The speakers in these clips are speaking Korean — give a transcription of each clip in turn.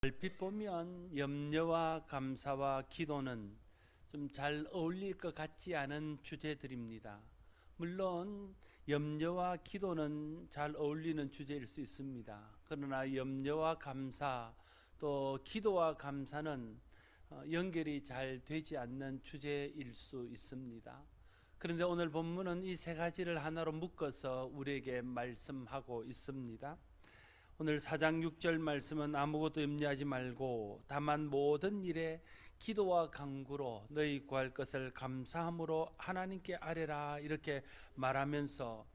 얼핏 보면 염려와 감사와 기도는 좀 잘 어울릴 것 같지 않은 주제들입니다. 물론 염려와 기도는 잘 어울리는 주제일 수 있습니다. 그러나 염려와 감사 또 기도와 감사는 연결이 잘 되지 않는 주제일 수 있습니다. 그런데 오늘 본문은 이 세 가지를 하나로 묶어서 우리에게 말씀하고 있습니다. 오늘 4장 6절 말씀은 아무것도 염려하지 말고 다만 모든 일에 기도와 간구로 너희 구할 것을 감사함으로 하나님께 아뢰라, 이렇게 말하면서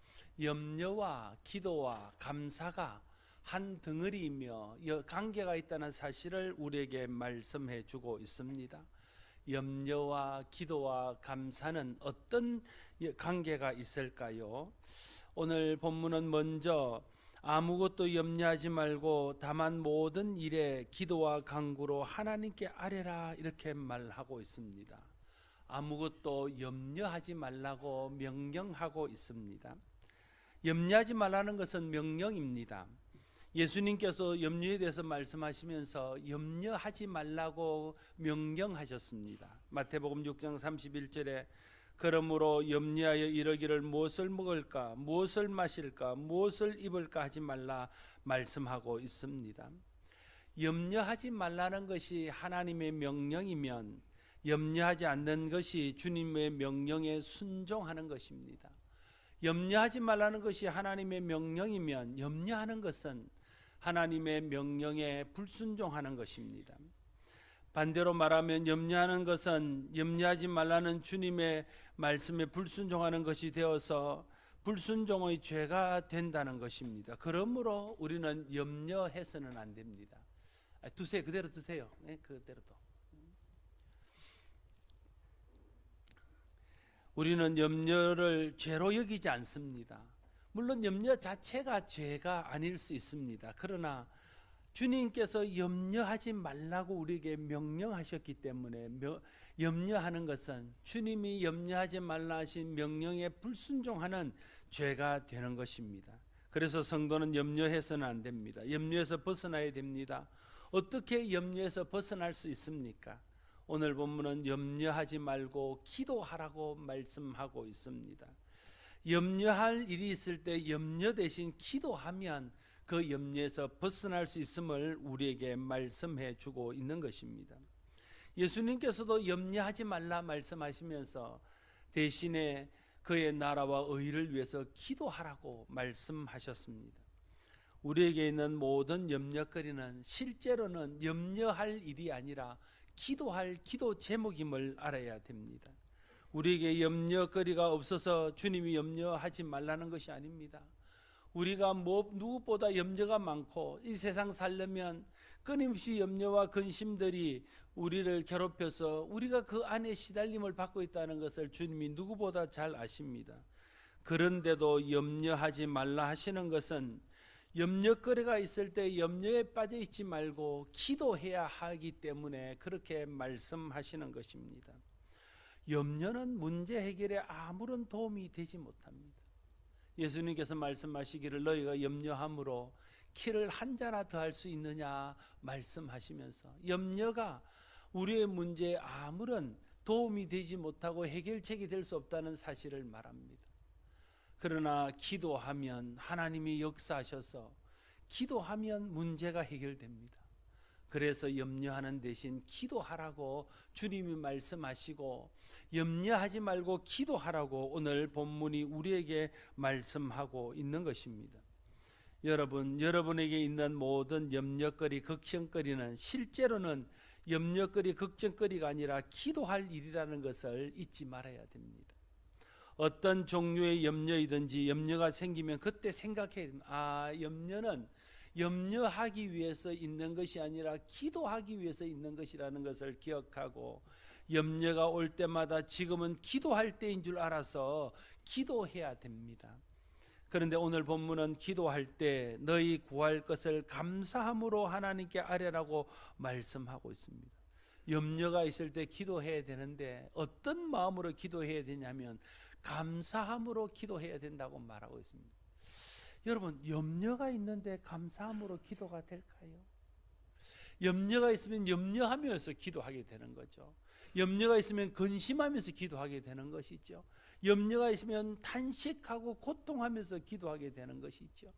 염려와 기도와 감사가 한 덩어리이며 관계가 있다는 사실을 우리에게 말씀해 주고 있습니다. 염려와 기도와 감사는 어떤 관계가 있을까요? 오늘 본문은 먼저 아무것도 염려하지 말고 다만 모든 일에 기도와 간구로 하나님께 아뢰라, 이렇게 말하고 있습니다. 아무것도 염려하지 말라고 명령하고 있습니다. 염려하지 말라는 것은 명령입니다. 예수님께서 염려에 대해서 말씀하시면서 염려하지 말라고 명령하셨습니다. 마태복음 6장 31절에 그러므로 염려하여 이르기를 무엇을 먹을까, 무엇을 마실까, 무엇을 입을까 하지 말라 말씀하고 있습니다. 염려하지 말라는 것이 하나님의 명령이면 염려하지 않는 것이 주님의 명령에 순종하는 것입니다. 염려하지 말라는 것이 하나님의 명령이면 염려하는 것은 하나님의 명령에 불순종하는 것입니다. 반대로 말하면 염려하는 것은 염려하지 말라는 주님의 말씀에 불순종하는 것이 되어서 불순종의 죄가 된다는 것입니다. 그러므로 우리는 염려해서는 안 됩니다. 두세요. 그대로 두세요. 네, 그대로 둬. 우리는 염려를 죄로 여기지 않습니다. 물론 염려 자체가 죄가 아닐 수 있습니다. 그러나 주님께서 염려하지 말라고 우리에게 명령하셨기 때문에 염려하는 것은 주님이 염려하지 말라 하신 명령에 불순종하는 죄가 되는 것입니다. 그래서 성도는 염려해서는 안 됩니다. 염려에서 벗어나야 됩니다. 어떻게 염려에서 벗어날 수 있습니까? 오늘 본문은 염려하지 말고 기도하라고 말씀하고 있습니다. 염려할 일이 있을 때 염려 대신 기도하면 그 염려에서 벗어날 수 있음을 우리에게 말씀해 주고 있는 것입니다. 예수님께서도 염려하지 말라 말씀하시면서 대신에 그의 나라와 의를 위해서 기도하라고 말씀하셨습니다. 우리에게 있는 모든 염려거리는 실제로는 염려할 일이 아니라 기도할 기도 제목임을 알아야 됩니다. 우리에게 염려거리가 없어서 주님이 염려하지 말라는 것이 아닙니다. 우리가 누구보다 염려가 많고 이 세상 살려면 끊임없이 염려와 근심들이 우리를 괴롭혀서 우리가 그 안에 시달림을 받고 있다는 것을 주님이 누구보다 잘 아십니다. 그런데도 염려하지 말라 하시는 것은 염려거리가 있을 때 염려에 빠져 있지 말고 기도해야 하기 때문에 그렇게 말씀하시는 것입니다. 염려는 문제 해결에 아무런 도움이 되지 못합니다. 예수님께서 말씀하시기를 너희가 염려함으로 키를 한 자나 더 할 수 있느냐 말씀하시면서 염려가 우리의 문제에 아무런 도움이 되지 못하고 해결책이 될 수 없다는 사실을 말합니다. 그러나 기도하면 하나님이 역사하셔서 기도하면 문제가 해결됩니다. 그래서 염려하는 대신 기도하라고 주님이 말씀하시고 염려하지 말고 기도하라고 오늘 본문이 우리에게 말씀하고 있는 것입니다. 여러분에게 있는 모든 염려거리, 걱정거리는 실제로는 염려거리, 걱정거리가 아니라 기도할 일이라는 것을 잊지 말아야 됩니다. 어떤 종류의 염려이든지 염려가 생기면 그때 생각해야 됩니다. 염려는 염려하기 위해서 있는 것이 아니라 기도하기 위해서 있는 것이라는 것을 기억하고 염려가 올 때마다 지금은 기도할 때인 줄 알아서 기도해야 됩니다. 그런데 오늘 본문은 기도할 때 너희 구할 것을 감사함으로 하나님께 아뢰라고 말씀하고 있습니다. 염려가 있을 때 기도해야 되는데 어떤 마음으로 기도해야 되냐면 감사함으로 기도해야 된다고 말하고 있습니다. 여러분, 염려가 있는데 감사함으로 기도가 될까요? 염려가 있으면 염려하면서 기도하게 되는 거죠. 염려가 있으면 근심하면서 기도하게 되는 것이죠. 염려가 있으면 탄식하고 고통하면서 기도하게 되는 것이죠.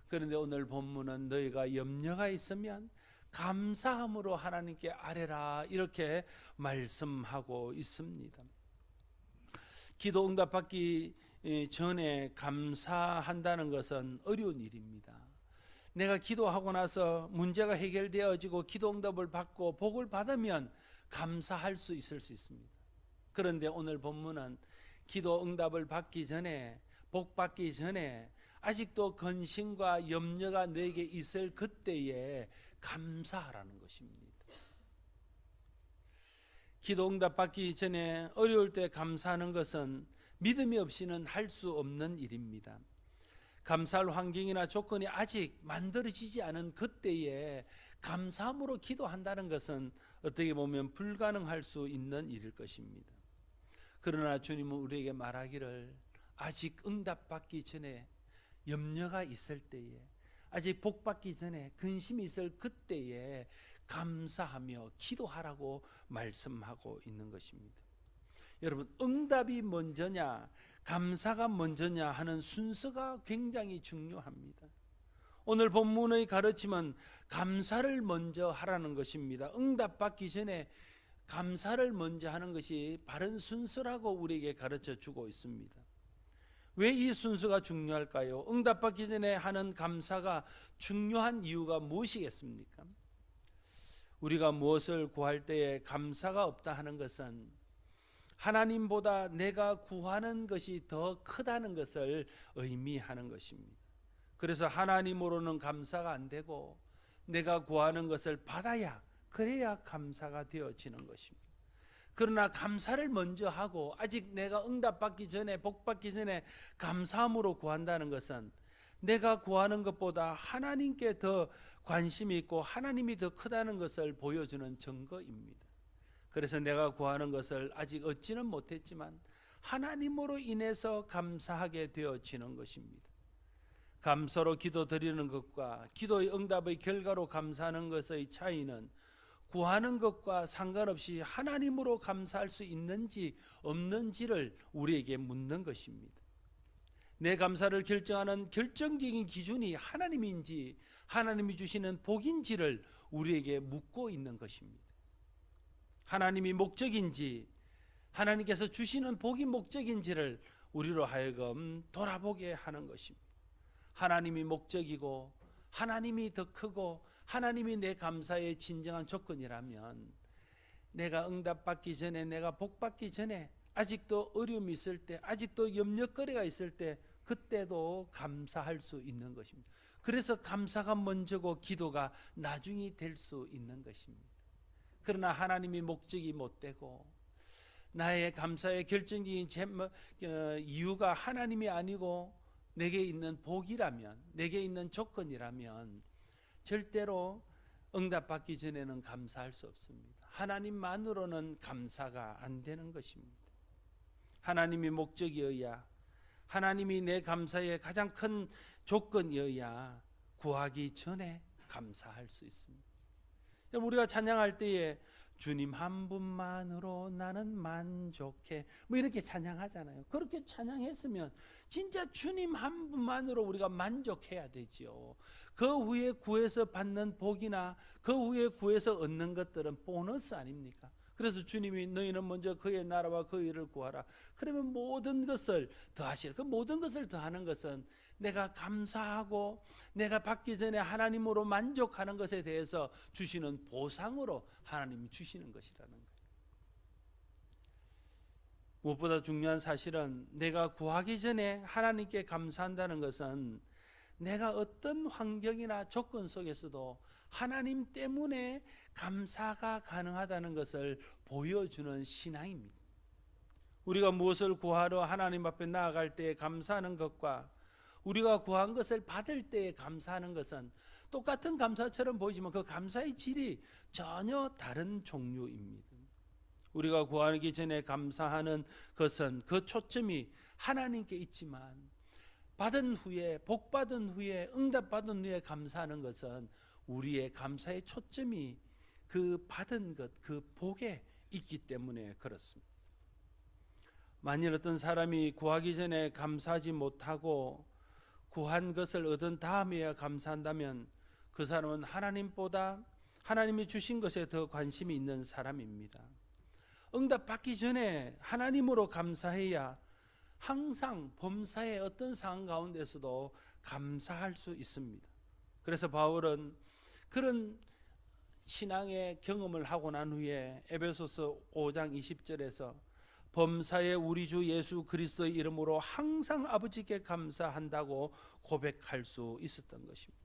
그런데 오늘 본문은 너희가 염려가 있으면 감사함으로 하나님께 아뢰라 이렇게 말씀하고 있습니다. 기도 응답받기 전에 감사한다는 것은 어려운 일입니다. 내가 기도하고 나서 문제가 해결되어지고 기도 응답을 받고 복을 받으면 감사할 수 있습니다. 그런데 오늘 본문은 기도 응답을 받기 전에, 복 받기 전에 아직도 근심과 염려가 너에게 있을 그때에 감사하라는 것입니다. 기도 응답 받기 전에 어려울 때 감사하는 것은 믿음이 없이는 할 수 없는 일입니다. 감사할 환경이나 조건이 아직 만들어지지 않은 그때에 감사함으로 기도한다는 것은 어떻게 보면 불가능할 수 있는 일일 것입니다. 그러나 주님은 우리에게 말하기를 아직 응답받기 전에 염려가 있을 때에, 아직 복받기 전에 근심이 있을 그때에 감사하며 기도하라고 말씀하고 있는 것입니다. 여러분, 응답이 먼저냐 감사가 먼저냐 하는 순서가 굉장히 중요합니다. 오늘 본문의 가르침은 감사를 먼저 하라는 것입니다. 응답받기 전에 감사를 먼저 하는 것이 바른 순서라고 우리에게 가르쳐 주고 있습니다. 왜 이 순서가 중요할까요? 응답받기 전에 하는 감사가 중요한 이유가 무엇이겠습니까? 우리가 무엇을 구할 때에 감사가 없다 하는 것은 하나님보다 내가 구하는 것이 더 크다는 것을 의미하는 것입니다. 그래서 하나님으로는 감사가 안 되고 내가 구하는 것을 받아야, 그래야 감사가 되어지는 것입니다. 그러나 감사를 먼저 하고 아직 내가 응답받기 전에, 복받기 전에 감사함으로 구한다는 것은 내가 구하는 것보다 하나님께 더 관심이 있고 하나님이 더 크다는 것을 보여주는 증거입니다. 그래서 내가 구하는 것을 아직 얻지는 못했지만 하나님으로 인해서 감사하게 되어지는 것입니다. 감사로 기도 드리는 것과 기도의 응답의 결과로 감사하는 것의 차이는 구하는 것과 상관없이 하나님으로 감사할 수 있는지 없는지를 우리에게 묻는 것입니다. 내 감사를 결정하는 결정적인 기준이 하나님인지 하나님이 주시는 복인지를 우리에게 묻고 있는 것입니다. 하나님이 목적인지 하나님께서 주시는 복이 목적인지를 우리로 하여금 돌아보게 하는 것입니다. 하나님이 목적이고 하나님이 더 크고 하나님이 내 감사의 진정한 조건이라면 내가 응답받기 전에, 내가 복받기 전에 아직도 어려움이 있을 때, 아직도 염려거리가 있을 때 그때도 감사할 수 있는 것입니다. 그래서 감사가 먼저고 기도가 나중이 될 수 있는 것입니다. 그러나 하나님이 목적이 못 되고 나의 감사의 결정적인 이유가 하나님이 아니고 내게 있는 복이라면, 내게 있는 조건이라면 절대로 응답받기 전에는 감사할 수 없습니다. 하나님만으로는 감사가 안 되는 것입니다. 하나님이 목적이어야, 하나님이 내 감사의 가장 큰 조건이어야 구하기 전에 감사할 수 있습니다. 우리가 찬양할 때에 주님 한 분만으로 나는 만족해, 뭐 이렇게 찬양하잖아요. 그렇게 찬양했으면 진짜 주님 한 분만으로 우리가 만족해야 되지요. 그 후에 구해서 받는 복이나 그 후에 구해서 얻는 것들은 보너스 아닙니까? 그래서 주님이 너희는 먼저 그의 나라와 그 일을 구하라. 그러면 모든 것을 더하시라. 그 모든 것을 더하는 것은 내가 감사하고 내가 받기 전에 하나님으로 만족하는 것에 대해서 주시는 보상으로 하나님이 주시는 것이라는 거예요. 무엇보다 중요한 사실은 내가 구하기 전에 하나님께 감사한다는 것은 내가 어떤 환경이나 조건 속에서도 하나님 때문에 감사가 가능하다는 것을 보여주는 신앙입니다. 우리가 무엇을 구하러 하나님 앞에 나아갈 때 감사하는 것과 우리가 구한 것을 받을 때 감사하는 것은 똑같은 감사처럼 보이지만 그 감사의 질이 전혀 다른 종류입니다. 우리가 구하기 전에 감사하는 것은 그 초점이 하나님께 있지만 받은 후에, 복받은 후에, 응답받은 후에 감사하는 것은 우리의 감사의 초점이 그 받은 것, 그 복에 있기 때문에 그렇습니다. 만일 어떤 사람이 구하기 전에 감사하지 못하고 구한 것을 얻은 다음에야 감사한다면 그 사람은 하나님보다 하나님이 주신 것에 더 관심이 있는 사람입니다. 응답 받기 전에 하나님으로 감사해야 항상 범사의 어떤 상황 가운데서도 감사할 수 있습니다. 그래서 바울은 그런 신앙의 경험을 하고 난 후에 에베소서 5장 20절에서 범사에 우리 주 예수 그리스도의 이름으로 항상 아버지께 감사한다고 고백할 수 있었던 것입니다.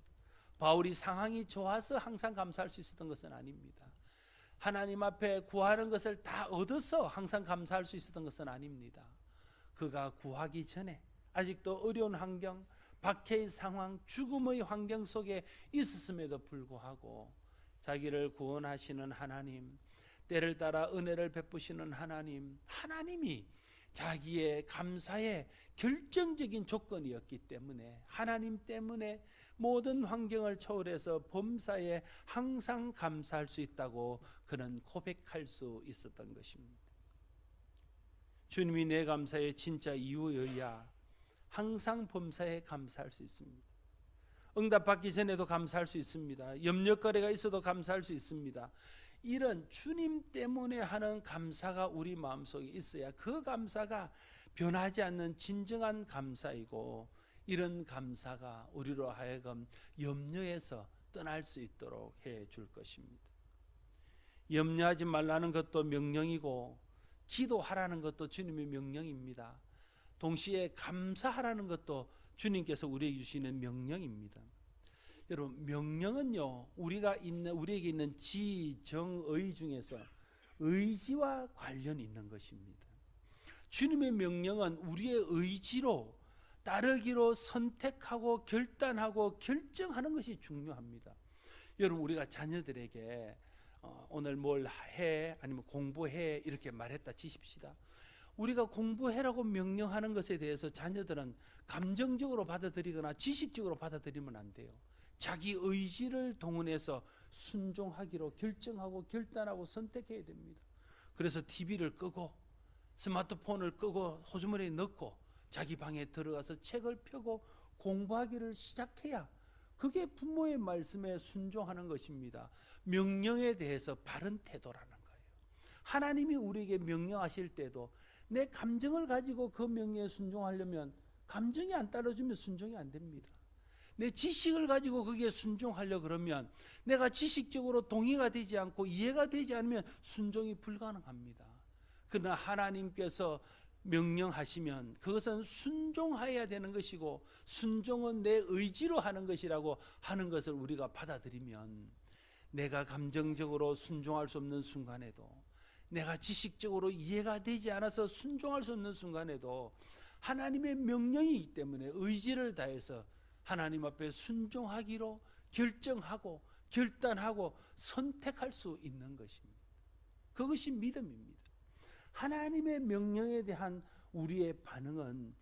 바울이 상황이 좋아서 항상 감사할 수 있었던 것은 아닙니다. 하나님 앞에 구하는 것을 다 얻어서 항상 감사할 수 있었던 것은 아닙니다. 그가 구하기 전에 아직도 어려운 환경, 박해의 상황, 죽음의 환경 속에 있었음에도 불구하고 자기를 구원하시는 하나님, 때를 따라 은혜를 베푸시는 하나님, 하나님이 자기의 감사의 결정적인 조건이었기 때문에 하나님 때문에 모든 환경을 초월해서 범사에 항상 감사할 수 있다고 그는 고백할 수 있었던 것입니다. 주님이 내 감사의 진짜 이유여야 항상 범사에 감사할 수 있습니다. 응답받기 전에도 감사할 수 있습니다. 염려거리가 있어도 감사할 수 있습니다. 이런 주님 때문에 하는 감사가 우리 마음속에 있어야 그 감사가 변하지 않는 진정한 감사이고, 이런 감사가 우리로 하여금 염려에서 떠날 수 있도록 해줄 것입니다. 염려하지 말라는 것도 명령이고 기도하라는 것도 주님의 명령입니다. 동시에 감사하라는 것도 주님께서 우리에게 주시는 명령입니다. 여러분, 명령은요, 우리에게 있는 지, 정, 의 중에서 의지와 관련이 있는 것입니다. 주님의 명령은 우리의 의지로 따르기로 선택하고 결단하고 결정하는 것이 중요합니다. 여러분, 우리가 자녀들에게 오늘 뭘 해, 아니면 공부해 이렇게 말했다 치십시다. 우리가 공부해라고 명령하는 것에 대해서 자녀들은 감정적으로 받아들이거나 지식적으로 받아들이면 안 돼요. 자기 의지를 동원해서 순종하기로 결정하고 결단하고 선택해야 됩니다. 그래서 TV를 끄고 스마트폰을 끄고 호주머니에 넣고 자기 방에 들어가서 책을 펴고 공부하기를 시작해야 그게 부모의 말씀에 순종하는 것입니다. 명령에 대해서 바른 태도라는 거예요. 하나님이 우리에게 명령하실 때도 내 감정을 가지고 그 명령에 순종하려면 감정이 안 따라주면 순종이 안 됩니다. 내 지식을 가지고 거기에 순종하려 그러면 내가 지식적으로 동의가 되지 않고 이해가 되지 않으면 순종이 불가능합니다. 그러나 하나님께서 명령하시면 그것은 순종해야 되는 것이고, 순종은 내 의지로 하는 것이라고 하는 것을 우리가 받아들이면 내가 감정적으로 순종할 수 없는 순간에도, 내가 지식적으로 이해가 되지 않아서 순종할 수 없는 순간에도 하나님의 명령이기 때문에 의지를 다해서 하나님 앞에 순종하기로 결정하고 결단하고 선택할 수 있는 것입니다. 그것이 믿음입니다. 하나님의 명령에 대한 우리의 반응은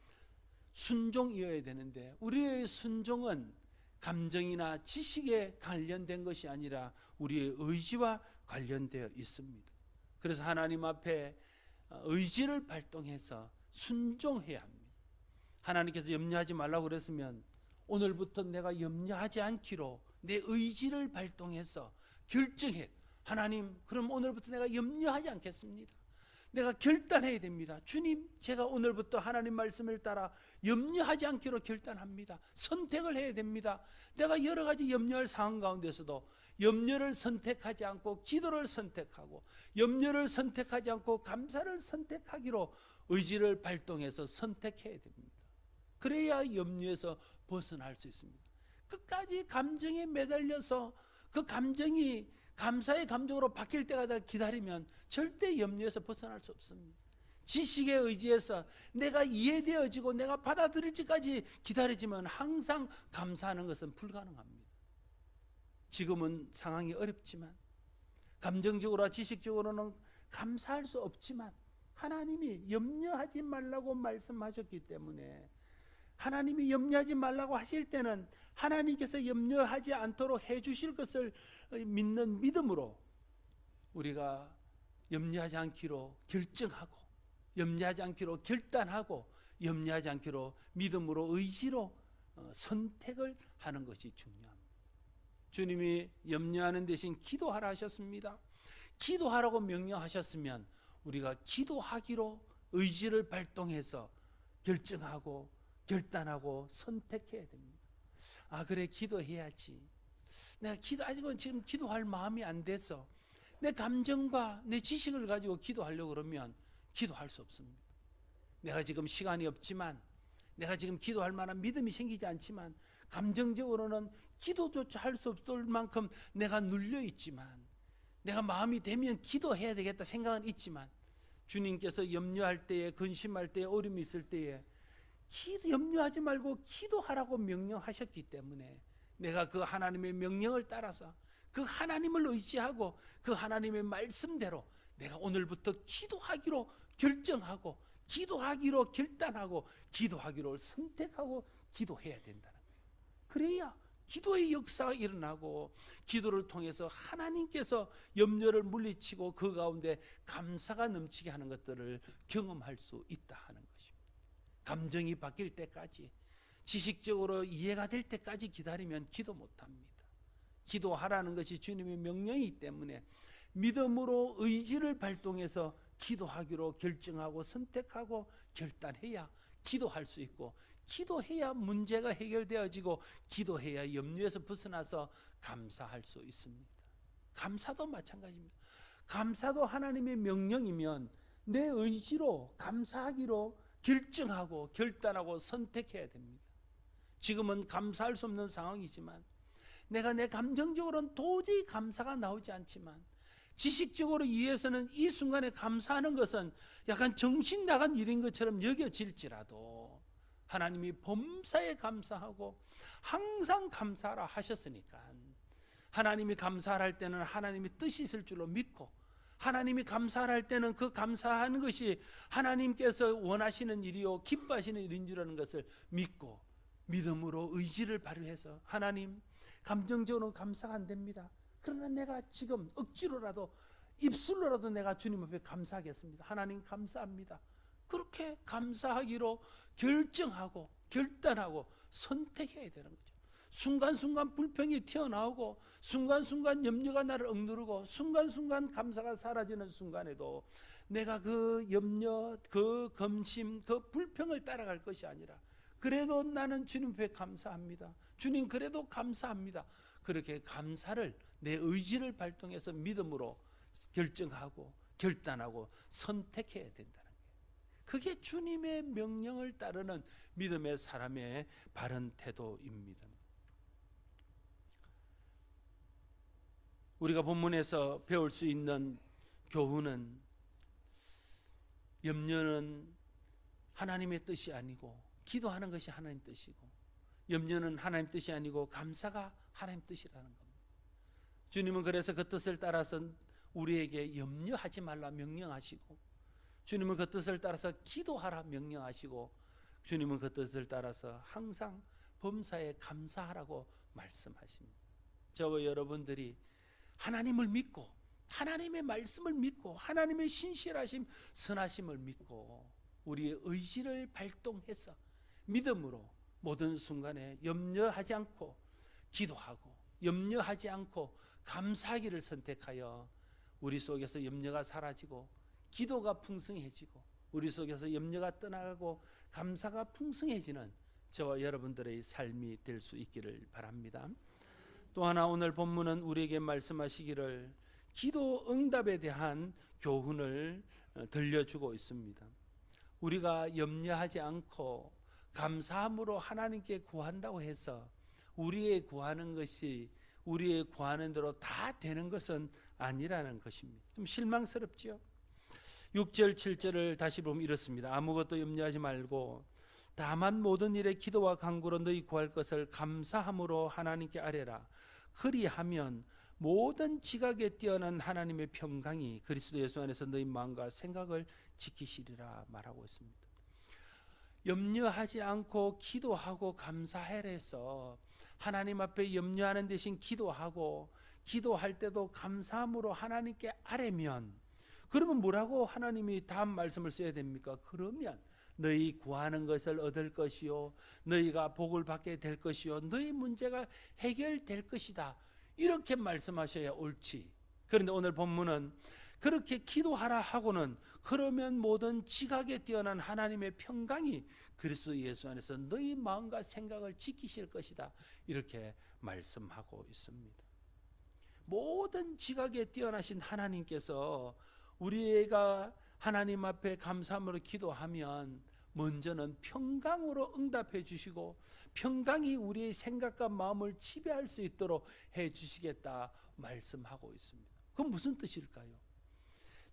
순종이어야 되는데, 우리의 순종은 감정이나 지식에 관련된 것이 아니라 우리의 의지와 관련되어 있습니다. 그래서 하나님 앞에 의지를 발동해서 순종해야 합니다. 하나님께서 염려하지 말라고 그랬으면 오늘부터 내가 염려하지 않기로 내 의지를 발동해서 결정해. 하나님, 그럼 오늘부터 내가 염려하지 않겠습니다. 내가 결단해야 됩니다. 주님, 제가 오늘부터 하나님 말씀을 따라 염려하지 않기로 결단합니다. 선택을 해야 됩니다. 내가 여러 가지 염려할 상황 가운데서도 염려를 선택하지 않고 기도를 선택하고, 염려를 선택하지 않고 감사를 선택하기로 의지를 발동해서 선택해야 됩니다. 그래야 염려에서 벗어날 수 있습니다. 끝까지 감정에 매달려서 그 감정이 감사의 감정으로 바뀔 때마다 기다리면 절대 염려에서 벗어날 수 없습니다. 지식에 의지해서 내가 이해되어지고 내가 받아들일지까지 기다리지만 항상 감사하는 것은 불가능합니다. 지금은 상황이 어렵지만, 감정적으로나 지식적으로는 감사할 수 없지만 하나님이 염려하지 말라고 말씀하셨기 때문에, 하나님이 염려하지 말라고 하실 때는 하나님께서 염려하지 않도록 해주실 것을 믿는 믿음으로 우리가 염려하지 않기로 결정하고, 염려하지 않기로 결단하고, 염려하지 않기로 믿음으로 의지로 선택을 하는 것이 중요합니다. 주님이 염려하는 대신 기도하라 하셨습니다. 기도하라고 명령하셨으면 우리가 기도하기로 의지를 발동해서 결정하고 결단하고 선택해야 됩니다. 아, 그래, 기도해야지. 내가 아직은 지금 기도할 마음이 안 돼서 내 감정과 내 지식을 가지고 기도하려고 그러면 기도할 수 없습니다. 내가 지금 시간이 없지만, 내가 지금 기도할 만한 믿음이 생기지 않지만, 감정적으로는 기도조차 할 수 없을 만큼 내가 눌려 있지만, 내가 마음이 되면 기도해야 되겠다 생각은 있지만, 주님께서 염려할 때에, 근심할 때에, 어려움이 있을 때에 염려하지 말고 기도하라고 명령하셨기 때문에 내가 그 하나님의 명령을 따라서 그 하나님을 의지하고 그 하나님의 말씀대로 내가 오늘부터 기도하기로 결정하고, 기도하기로 결단하고, 기도하기로 선택하고 기도해야 된다는 거예요. 그래야 기도의 역사가 일어나고, 기도를 통해서 하나님께서 염려를 물리치고 그 가운데 감사가 넘치게 하는 것들을 경험할 수 있다 하는 것입니다. 감정이 바뀔 때까지, 지식적으로 이해가 될 때까지 기다리면 기도 못합니다. 기도하라는 것이 주님의 명령이기 때문에 믿음으로 의지를 발동해서 기도하기로 결정하고 선택하고 결단해야 기도할 수 있고, 기도해야 문제가 해결되어지고, 기도해야 염려에서 벗어나서 감사할 수 있습니다. 감사도 마찬가지입니다. 감사도 하나님의 명령이면 내 의지로 감사하기로 결정하고 결단하고 선택해야 됩니다. 지금은 감사할 수 없는 상황이지만, 내가 내 감정적으로는 도저히 감사가 나오지 않지만, 지식적으로 이해해서는 이 순간에 감사하는 것은 약간 정신 나간 일인 것처럼 여겨질지라도 하나님이 범사에 감사하고 항상 감사하라 하셨으니까, 하나님이 감사할 때는 하나님의 뜻이 있을 줄로 믿고, 하나님이 감사할 때는 그 감사하는 것이 하나님께서 원하시는 일이요 기뻐하시는 일인 줄 아는 것을 믿고, 믿음으로 의지를 발휘해서 하나님, 감정적으로는 감사가 안 됩니다. 그러나 내가 지금 억지로라도, 입술로라도 내가 주님 앞에 감사하겠습니다. 하나님 감사합니다. 그렇게 감사하기로 결정하고 결단하고 선택해야 되는 거죠. 순간순간 불평이 튀어나오고, 순간순간 염려가 나를 억누르고, 순간순간 감사가 사라지는 순간에도 내가 그 염려, 그 검심, 그 불평을 따라갈 것이 아니라, 그래도 나는 주님 앞에 감사합니다. 주님 그래도 감사합니다. 그렇게 감사를, 내 의지를 발동해서 믿음으로 결정하고 결단하고 선택해야 된다는 거예요. 그게 주님의 명령을 따르는 믿음의 사람의 바른 태도입니다. 우리가 본문에서 배울 수 있는 교훈은, 염려는 하나님의 뜻이 아니고 기도하는 것이 하나님 뜻이고, 염려는 하나님 뜻이 아니고 감사가 하나님 뜻이라는 겁니다. 주님은 그래서 그 뜻을 따라서 우리에게 염려하지 말라 명령하시고, 주님은 그 뜻을 따라서 기도하라 명령하시고, 주님은 그 뜻을 따라서 항상 범사에 감사하라고 말씀하십니다. 저와 여러분들이 하나님을 믿고, 하나님의 말씀을 믿고, 하나님의 신실하심, 선하심을 믿고, 우리의 의지를 발동해서 믿음으로 모든 순간에 염려하지 않고 기도하고, 염려하지 않고 감사하기를 선택하여 우리 속에서 염려가 사라지고 기도가 풍성해지고, 우리 속에서 염려가 떠나가고 감사가 풍성해지는 저와 여러분들의 삶이 될 수 있기를 바랍니다. 또 하나, 오늘 본문은 우리에게 말씀하시기를 기도 응답에 대한 교훈을 들려주고 있습니다. 우리가 염려하지 않고 감사함으로 하나님께 구한다고 해서 우리의 구하는 것이 우리의 구하는 대로 다 되는 것은 아니라는 것입니다. 좀 실망스럽지요? 6절 7절을 다시 보면 이렇습니다. 아무것도 염려하지 말고 다만 모든 일에 기도와 간구로 너희 구할 것을 감사함으로 하나님께 아뢰라. 그리하면 모든 지각에 뛰어난 하나님의 평강이 그리스도 예수 안에서 너희 마음과 생각을 지키시리라 말하고 있습니다. 염려하지 않고 기도하고 감사해서 하나님 앞에 염려하는 대신 기도하고, 기도할 때도 감사함으로 하나님께 아뢰면, 그러면 뭐라고 하나님이 다음 말씀을 써야 됩니까? 그러면 너희 구하는 것을 얻을 것이요, 너희가 복을 받게 될 것이요, 너희 문제가 해결될 것이다, 이렇게 말씀하셔야 옳지. 그런데 오늘 본문은 그렇게 기도하라 하고는, 그러면 모든 지각에 뛰어난 하나님의 평강이 그리스도 예수 안에서 너희 마음과 생각을 지키실 것이다, 이렇게 말씀하고 있습니다. 모든 지각에 뛰어나신 하나님께서 우리가 하나님 앞에 감사함으로 기도하면 먼저는 평강으로 응답해 주시고, 평강이 우리의 생각과 마음을 지배할 수 있도록 해 주시겠다 말씀하고 있습니다. 그건 무슨 뜻일까요?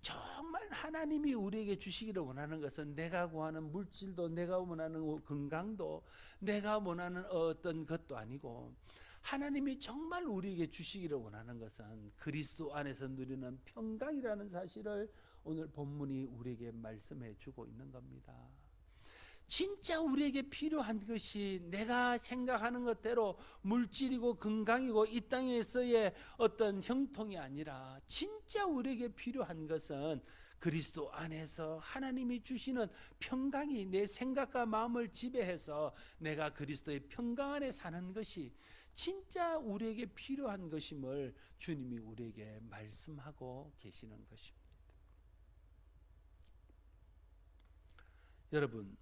정말 하나님이 우리에게 주시기를 원하는 것은 내가 구하는 물질도, 내가 원하는 건강도, 내가 원하는 어떤 것도 아니고, 하나님이 정말 우리에게 주시기를 원하는 것은 그리스도 안에서 누리는 평강이라는 사실을 오늘 본문이 우리에게 말씀해 주고 있는 겁니다. 진짜 우리에게 필요한 것이 내가 생각하는 것대로 물질이고 건강이고 이 땅에서의 어떤 형통이 아니라, 진짜 우리에게 필요한 것은 그리스도 안에서 하나님이 주시는 평강이 내 생각과 마음을 지배해서 내가 그리스도의 평강 안에 사는 것이 진짜 우리에게 필요한 것임을 주님이 우리에게 말씀하고 계시는 것입니다. 여러분,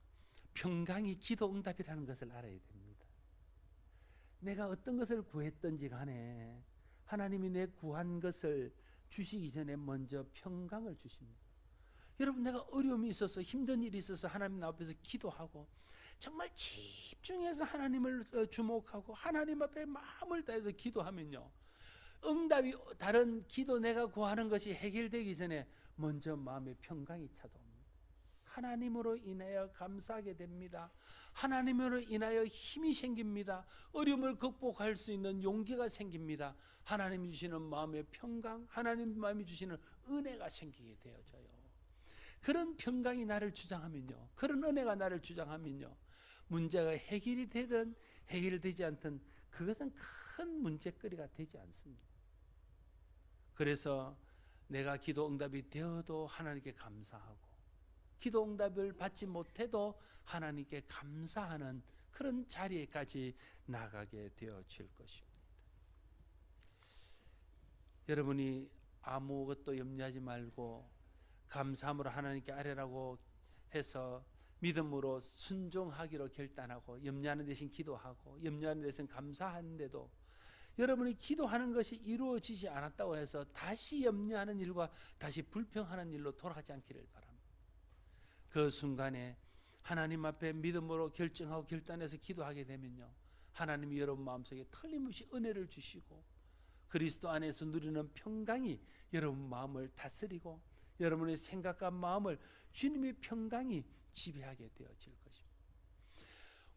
평강이 기도 응답이라는 것을 알아야 됩니다. 내가 어떤 것을 구했든지 간에 하나님이 내 구한 것을 주시기 전에 먼저 평강을 주십니다. 여러분, 내가 어려움이 있어서, 힘든 일이 있어서 하나님 앞에서 기도하고 정말 집중해서 하나님을 주목하고 하나님 앞에 마음을 다해서 기도하면요, 응답이, 다른 기도 내가 구하는 것이 해결되기 전에 먼저 마음에 평강이 찾아옵니다. 하나님으로 인하여 감사하게 됩니다. 하나님으로 인하여 힘이 생깁니다. 어려움을 극복할 수 있는 용기가 생깁니다. 하나님이 주시는 마음의 평강, 하나님 마음이 주시는 은혜가 생기게 되어져요. 그런 평강이 나를 주장하면요, 그런 은혜가 나를 주장하면요, 문제가 해결이 되든 해결되지 않든 그것은 큰 문제거리가 되지 않습니다. 그래서 내가 기도 응답이 되어도 하나님께 감사하고, 기도 응답을 받지 못해도 하나님께 감사하는 그런 자리에까지 나가게 되어질 것입니다. 여러분이 아무것도 염려하지 말고 감사함으로 하나님께 아뢰라고 해서 믿음으로 순종하기로 결단하고, 염려하는 대신 기도하고, 염려하는 대신 감사하는데도 여러분이 기도하는 것이 이루어지지 않았다고 해서 다시 염려하는 일과 다시 불평하는 일로 돌아가지 않기를 바랍니다. 그 순간에 하나님 앞에 믿음으로 결정하고 결단해서 기도하게 되면요, 하나님이 여러분 마음속에 틀림없이 은혜를 주시고 그리스도 안에서 누리는 평강이 여러분 마음을 다스리고 여러분의 생각과 마음을 주님의 평강이 지배하게 되어질 것입니다.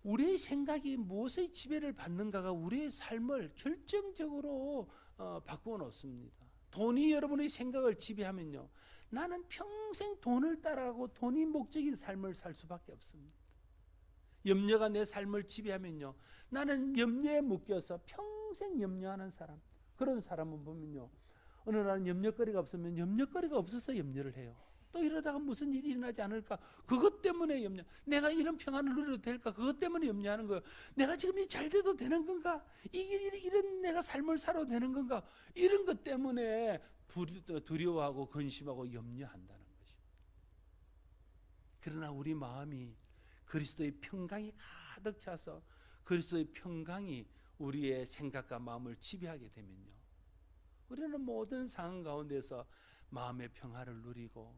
우리의 생각이 무엇의 지배를 받는가가 우리의 삶을 결정적으로 바꾸어 놓습니다. 돈이 여러분의 생각을 지배하면요, 나는 평생 돈을 따라가고 돈이 목적인 삶을 살 수밖에 없습니다. 염려가 내 삶을 지배하면요, 나는 염려에 묶여서 평생 염려하는 사람, 그런 사람은 보면요, 어느 날은 염려거리가 없으면 염려거리가 없어서 염려를 해요. 또 이러다가 무슨 일이 일어나지 않을까, 그것 때문에 염려. 내가 이런 평안을 누려도 될까, 그것 때문에 염려하는 거예요. 내가 지금 이 잘 돼도 되는 건가, 이런 내가 삶을 살아도 되는 건가, 이런 것 때문에 두려워하고 근심하고 염려한다는 것입니다. 그러나 우리 마음이 그리스도의 평강이 가득 차서 그리스도의 평강이 우리의 생각과 마음을 지배하게 되면요, 우리는 모든 상황 가운데서 마음의 평화를 누리고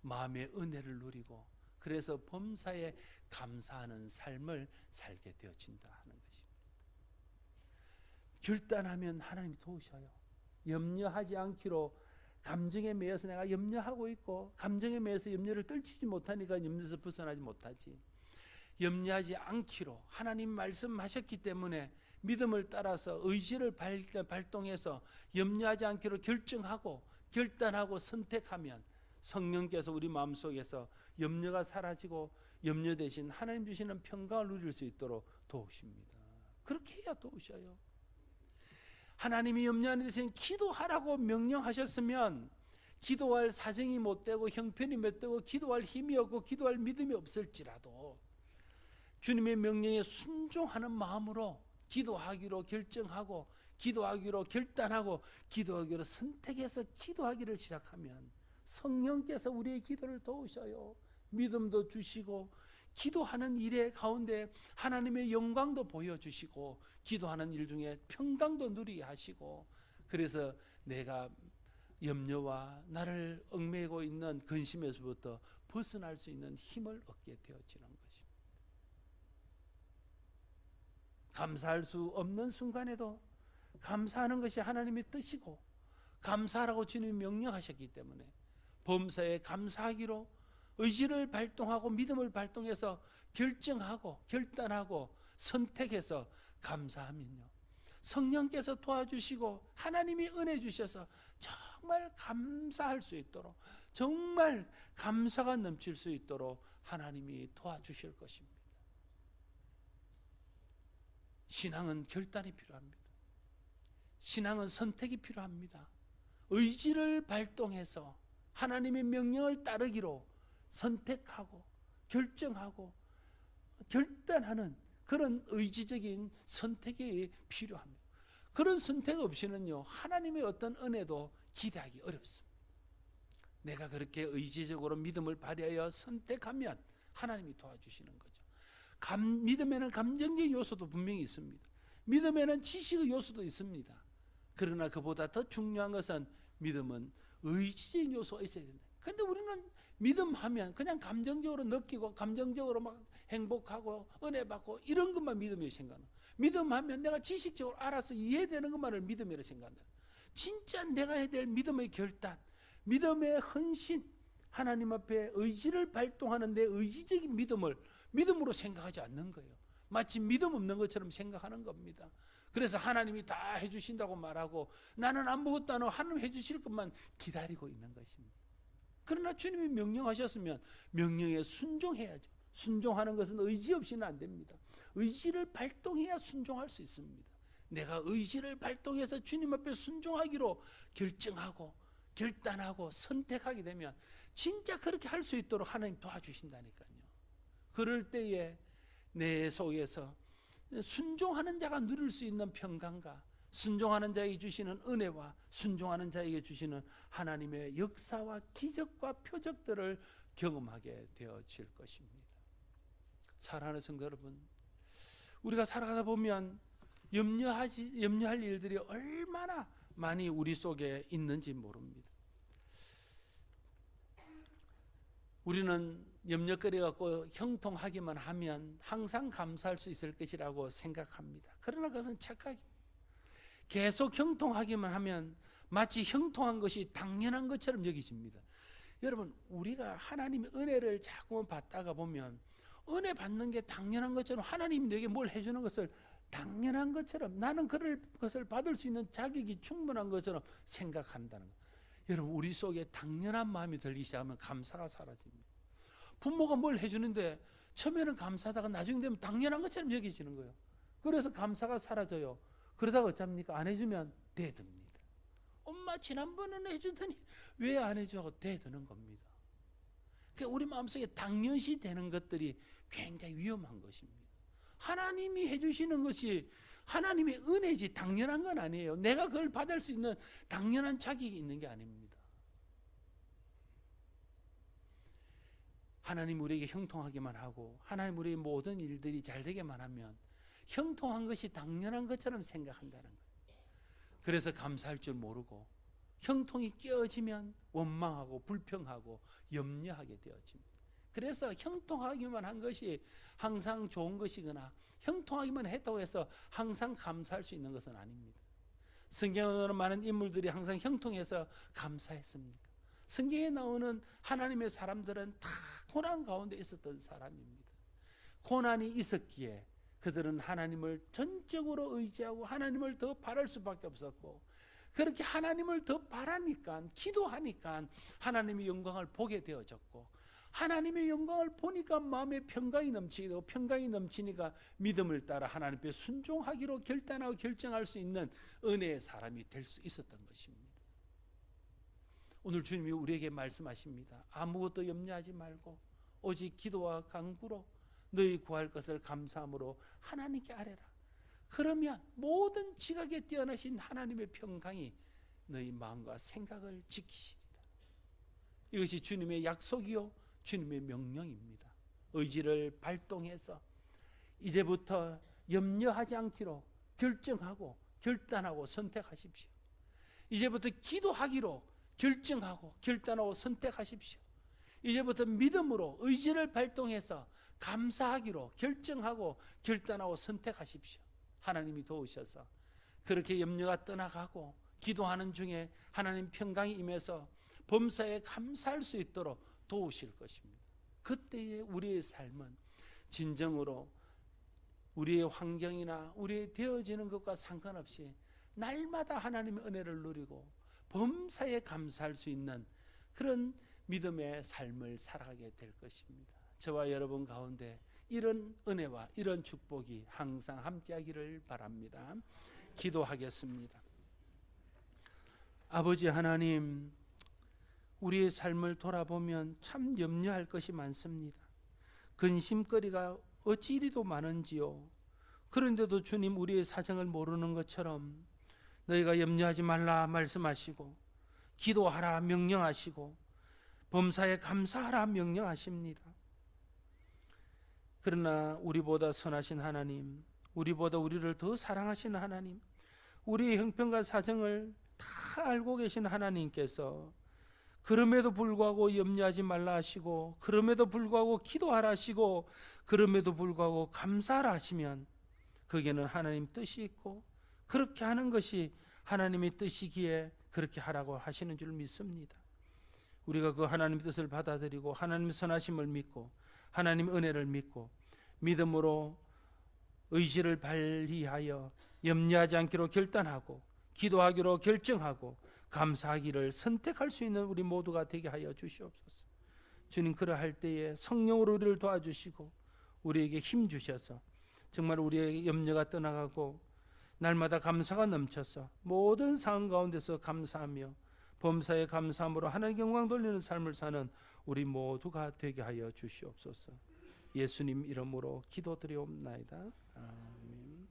마음의 은혜를 누리고, 그래서 범사에 감사하는 삶을 살게 되어진다 하는 것입니다. 결단하면 하나님이 도우셔요. 염려하지 않기로, 감정에 매여서 내가 염려하고 있고 감정에 매여서 염려를 떨치지 못하니까 염려에서 벗어나지 못하지. 염려하지 않기로 하나님 말씀하셨기 때문에 믿음을 따라서 의지를 발동해서 염려하지 않기로 결정하고 결단하고 선택하면 성령께서 우리 마음속에서 염려가 사라지고 염려 대신 하나님 주시는 평강을 누릴 수 있도록 도우십니다. 그렇게 해야 도우셔요. 하나님이 염려 안에 대신 기도하라고 명령하셨으면 기도할 사정이 못 되고 형편이 못 되고 기도할 힘이 없고 기도할 믿음이 없을지라도 주님의 명령에 순종하는 마음으로 기도하기로 결정하고 기도하기로 결단하고 기도하기로 선택해서 기도하기를 시작하면 성령께서 우리의 기도를 도우셔요. 믿음도 주시고 기도하는 일의 가운데 하나님의 영광도 보여주시고 기도하는 일 중에 평강도 누리게 하시고 그래서 내가 염려와 나를 얽매이고 있는 근심에서부터 벗어날 수 있는 힘을 얻게 되어지는 것입니다. 감사할 수 없는 순간에도 감사하는 것이 하나님의 뜻이고 감사하라고 주님이 명령하셨기 때문에 범사에 감사하기로 의지를 발동하고 믿음을 발동해서 결정하고 결단하고 선택해서 감사하면요, 성령께서 도와주시고 하나님이 은혜 주셔서 정말 감사할 수 있도록 정말 감사가 넘칠 수 있도록 하나님이 도와주실 것입니다. 신앙은 결단이 필요합니다. 신앙은 선택이 필요합니다. 의지를 발동해서 하나님의 명령을 따르기로 선택하고 결정하고 결단하는 그런 의지적인 선택이 필요합니다. 그런 선택 없이는요, 하나님의 어떤 은혜도 기대하기 어렵습니다. 내가 그렇게 의지적으로 믿음을 발휘하여 선택하면 하나님이 도와주시는 거죠. 믿음에는 감정적 요소도 분명히 있습니다. 믿음에는 지식의 요소도 있습니다. 그러나 그보다 더 중요한 것은 믿음은 의지적 요소가 있어야 된다. 근데 우리는 믿음하면 그냥 감정적으로 느끼고 감정적으로 막 행복하고 은혜 받고 이런 것만 믿음이라고 생각하는. 믿음하면 내가 지식적으로 알아서 이해되는 것만을 믿음이라고 생각한다. 진짜 내가 해야 될 믿음의 결단, 믿음의 헌신, 하나님 앞에 의지를 발동하는 데 의지적인 믿음을 믿음으로 생각하지 않는 거예요. 마치 믿음 없는 것처럼 생각하는 겁니다. 그래서 하나님이 다 해주신다고 말하고 나는 아무것도 안 하고 하나님 해주실 것만 기다리고 있는 것입니다. 그러나 주님이 명령하셨으면 명령에 순종해야죠. 순종하는 것은 의지 없이는 안 됩니다. 의지를 발동해야 순종할 수 있습니다. 내가 의지를 발동해서 주님 앞에 순종하기로 결정하고 결단하고 선택하게 되면 진짜 그렇게 할 수 있도록 하나님 도와주신다니까요. 그럴 때에 내 속에서 순종하는 자가 누릴 수 있는 평강과 순종하는 자에게 주시는 은혜와 순종하는 자에게 주시는 하나님의 역사와 기적과 표적들을 경험하게 되어질 것입니다. 사랑하는 성도 여러분, 우리가 살아가다 보면 염려할 일들이 얼마나 많이 우리 속에 있는지 모릅니다. 우리는 염려거리 갖고 형통하기만 하면 항상 감사할 수 있을 것이라고 생각합니다. 그러나 그것은 착각입니다. 계속 형통하기만 하면 마치 형통한 것이 당연한 것처럼 여기집니다. 여러분, 우리가 하나님의 은혜를 자꾸만 받다가 보면 은혜 받는 게 당연한 것처럼 하나님이 내게 뭘 해주는 것을 당연한 것처럼 나는 그것을 받을 수 있는 자격이 충분한 것처럼 생각한다는 것. 여러분, 우리 속에 당연한 마음이 들기 시작하면 감사가 사라집니다. 부모가 뭘 해주는데 처음에는 감사하다가 나중에 되면 당연한 것처럼 여기지는 거예요. 그래서 감사가 사라져요. 그러다가 어쩝니까? 안 해주면 대듭니다. 엄마 지난번에는 해주더니 왜 안 해줘? 하고 대드는 겁니다. 그러니까 우리 마음속에 당연시 되는 것들이 굉장히 위험한 것입니다. 하나님이 해주시는 것이 하나님의 은혜지 당연한 건 아니에요. 내가 그걸 받을 수 있는 당연한 자격이 있는 게 아닙니다. 하나님 우리에게 형통하기만 하고 하나님 우리의 모든 일들이 잘 되게만 하면 형통한 것이 당연한 것처럼 생각한다는 거예요. 그래서 감사할 줄 모르고 형통이 깨어지면 원망하고 불평하고 염려하게 되어집니다. 그래서 형통하기만 한 것이 항상 좋은 것이거나 형통하기만 했다고 해서 항상 감사할 수 있는 것은 아닙니다. 성경에 나오는 많은 인물들이 항상 형통해서 감사했습니까? 성경에 나오는 하나님의 사람들은 다 고난 가운데 있었던 사람입니다. 고난이 있었기에 그들은 하나님을 전적으로 의지하고 하나님을 더 바랄 수밖에 없었고, 그렇게 하나님을 더 바라니까 기도하니까 하나님의 영광을 보게 되어졌고, 하나님의 영광을 보니까 마음에 평강이 넘치게 되고, 평강이 넘치니까 믿음을 따라 하나님께 순종하기로 결단하고 결정할 수 있는 은혜의 사람이 될 수 있었던 것입니다. 오늘 주님이 우리에게 말씀하십니다. 아무것도 염려하지 말고 오직 기도와 간구로 너희 구할 것을 감사함으로 하나님께 아뢰라. 그러면 모든 지각에 뛰어나신 하나님의 평강이 너희 마음과 생각을 지키시리라. 이것이 주님의 약속이요 주님의 명령입니다. 의지를 발동해서 이제부터 염려하지 않기로 결정하고 결단하고 선택하십시오. 이제부터 기도하기로 결정하고 결단하고 선택하십시오. 이제부터 믿음으로 의지를 발동해서 감사하기로 결정하고 결단하고 선택하십시오. 하나님이 도우셔서 그렇게 염려가 떠나가고 기도하는 중에 하나님 평강이 임해서 범사에 감사할 수 있도록 도우실 것입니다. 그때의 우리의 삶은 진정으로 우리의 환경이나 우리의 되어지는 것과 상관없이 날마다 하나님의 은혜를 누리고 범사에 감사할 수 있는 그런 믿음의 삶을 살아가게 될 것입니다. 저와 여러분 가운데 이런 은혜와 이런 축복이 항상 함께하기를 바랍니다. 기도하겠습니다. 아버지 하나님, 우리의 삶을 돌아보면 참 염려할 것이 많습니다. 근심거리가 어찌 이리도 많은지요. 그런데도 주님 우리의 사정을 모르는 것처럼 너희가 염려하지 말라 말씀하시고 기도하라 명령하시고 범사에 감사하라 명령하십니다. 그러나 우리보다 선하신 하나님, 우리보다 우리를 더 사랑하시는 하나님, 우리의 형편과 사정을 다 알고 계신 하나님께서 그럼에도 불구하고 염려하지 말라 하시고 그럼에도 불구하고 기도하라 하시고 그럼에도 불구하고 감사하라 하시면 거기에는 하나님 뜻이 있고 그렇게 하는 것이 하나님의 뜻이기에 그렇게 하라고 하시는 줄 믿습니다. 우리가 그 하나님의 뜻을 받아들이고 하나님의 선하심을 믿고 하나님의 은혜를 믿고 믿음으로 의지를 발휘하여 염려하지 않기로 결단하고 기도하기로 결정하고 감사하기를 선택할 수 있는 우리 모두가 되게 하여 주시옵소서. 주님, 그러할 때에 성령으로 우리를 도와주시고 우리에게 힘 주셔서 정말 우리의 염려가 떠나가고 날마다 감사가 넘쳐서 모든 상황 가운데서 감사하며 범사에 감사함으로 하나님께 영광 돌리는 삶을 사는 우리 모두가 되게 하여 주시옵소서. 예수님 이름으로 기도드리옵나이다. 아멘.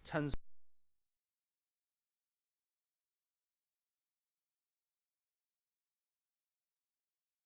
찬송